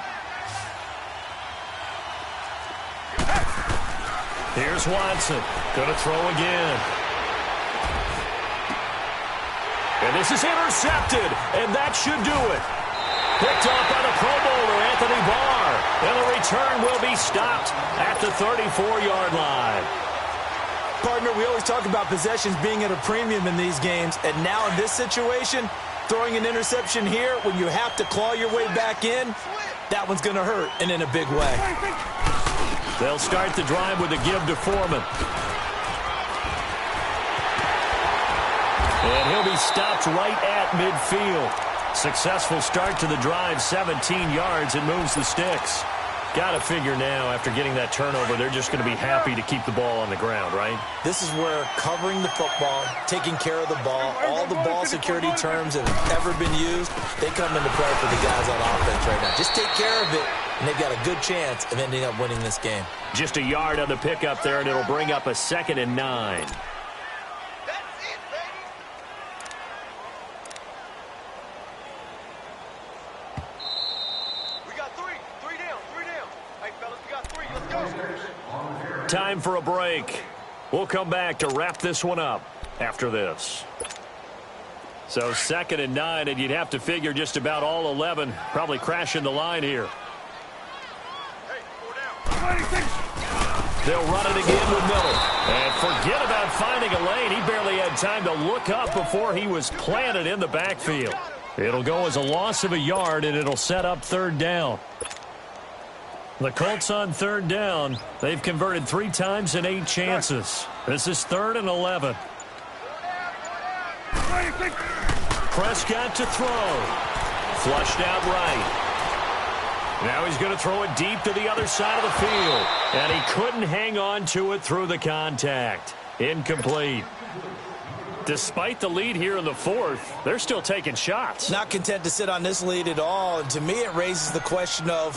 Speaker 3: Here's Watson. Going to throw again. And this is intercepted, and that should do it. Picked off by the Pro Bowler, Anthony Barr. And the return will be stopped at the 34-yard line.
Speaker 4: Partner, we always talk about possessions being at a premium in these games, and now in this situation, throwing an interception here when you have to claw your way back in, that one's going to hurt, and in a big way.
Speaker 3: They'll start the drive with a give to Foreman. And he'll be stopped right at midfield. Successful start to the drive, 17 yards, and moves the sticks. Got to figure now, after getting that turnover, they're just going to be happy to keep the ball on the ground, right?
Speaker 4: This is where covering the football, taking care of the ball, all the ball security terms that have ever been used, they come into play for the guys on offense right now. Just take care of it, and they've got a good chance of ending up winning this game.
Speaker 3: Just a yard on the pickup there, and it'll bring up a 2nd and 9. Time for a break. We'll come back to wrap this one up after this. So 2nd and 9, and you'd have to figure just about all 11 probably crashing the line here. They'll run it again with Miller. And forget about finding a lane. He barely had time to look up before he was planted in the backfield. It'll go as a loss of a yard, and it'll set up 3rd down. The Colts on 3rd down. They've converted 3 times in 8 chances. This is 3rd and 11. Prescott to throw. Flushed out right. Now he's going to throw it deep to the other side of the field. And he couldn't hang on to it through the contact. Incomplete. Despite the lead here in the 4th, they're still taking shots.
Speaker 4: Not content to sit on this lead at all. And to me, it raises the question of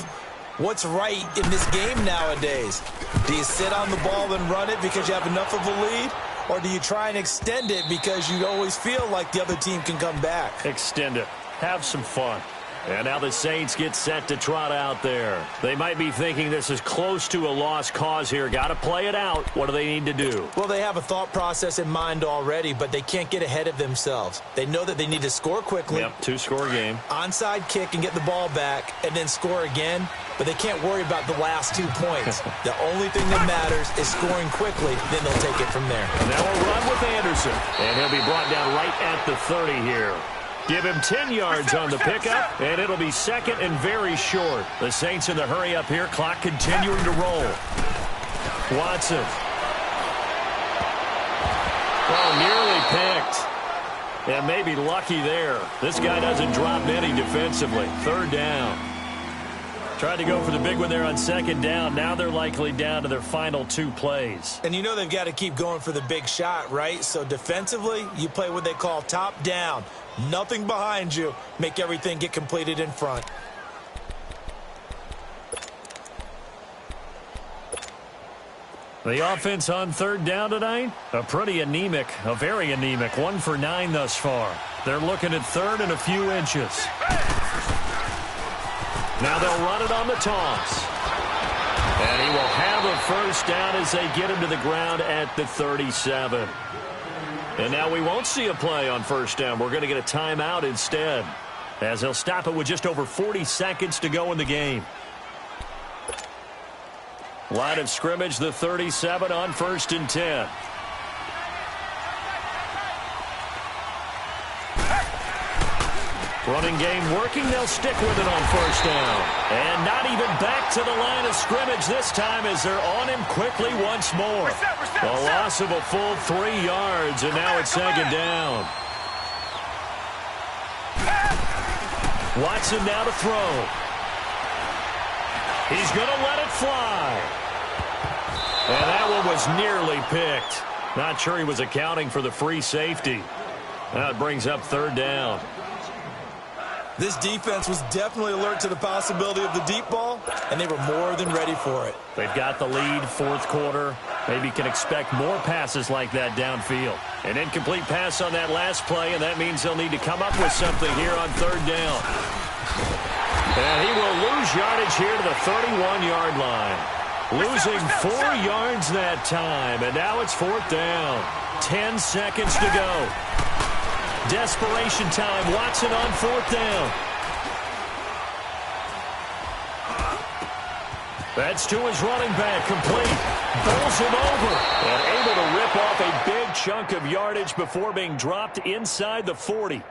Speaker 4: what's right in this game nowadays. Do you sit on the ball and run it because you have enough of a lead? Or do you try and extend it because you always feel like the other team can come back?
Speaker 3: Extend it. Have some fun. And now the Saints get set to trot out there. They might be thinking this is close to a lost cause here. Got to play it out. What do they need to do?
Speaker 4: Well, they have a thought process in mind already, but they can't get ahead of themselves. They know that they need to score quickly.
Speaker 3: Yep, two-score game.
Speaker 4: Onside kick and get the ball back and then score again, but they can't worry about the last 2 points. The only thing that matters is scoring quickly, then they'll take it from there.
Speaker 3: Now a run with Anderson, and he'll be brought down right at the 30 here. Give him 10 yards on the pickup, and it'll be second and very short. The Saints in the hurry up here, clock continuing to roll. Watson. Oh, nearly picked. And maybe lucky there. This guy doesn't drop many defensively. Third down. Tried to go for the big one there on second down. Now they're likely down to their final 2 plays.
Speaker 4: And you know they've got to keep going for the big shot, right? So defensively, you play what they call top down. Nothing behind you. Make everything get completed in front.
Speaker 3: The offense on third down tonight, a very anemic. 1 for 9 thus far. They're looking at third and a few inches. Now they'll run it on the toss. And he will have a first down as they get him to the ground at the 37. And now we won't see a play on first down. We're going to get a timeout instead, as they'll stop it with just over 40 seconds to go in the game. Line of scrimmage, the 37 on 1st and 10. Running game working. They'll stick with it on first down. And not even back to the line of scrimmage this time as they're on him quickly once more. A loss of a full 3 yards, and now it's second down. Watson now to throw. He's going to let it fly. And that one was nearly picked. Not sure he was accounting for the free safety. Now it brings up third down.
Speaker 4: This defense was definitely alert to the possibility of the deep ball, and they were more than ready for it.
Speaker 3: They've got the lead, fourth quarter. Maybe can expect more passes like that downfield. An incomplete pass on that last play, and that means they'll need to come up with something here on third down. And he will lose yardage here to the 31-yard line. Losing 4 yards that time, and now it's fourth down. 10 seconds to go. Desperation time. Watson on fourth down. That's to his running back. Complete. Bowls him over. And able to rip off a big chunk of yardage before being dropped inside the 40.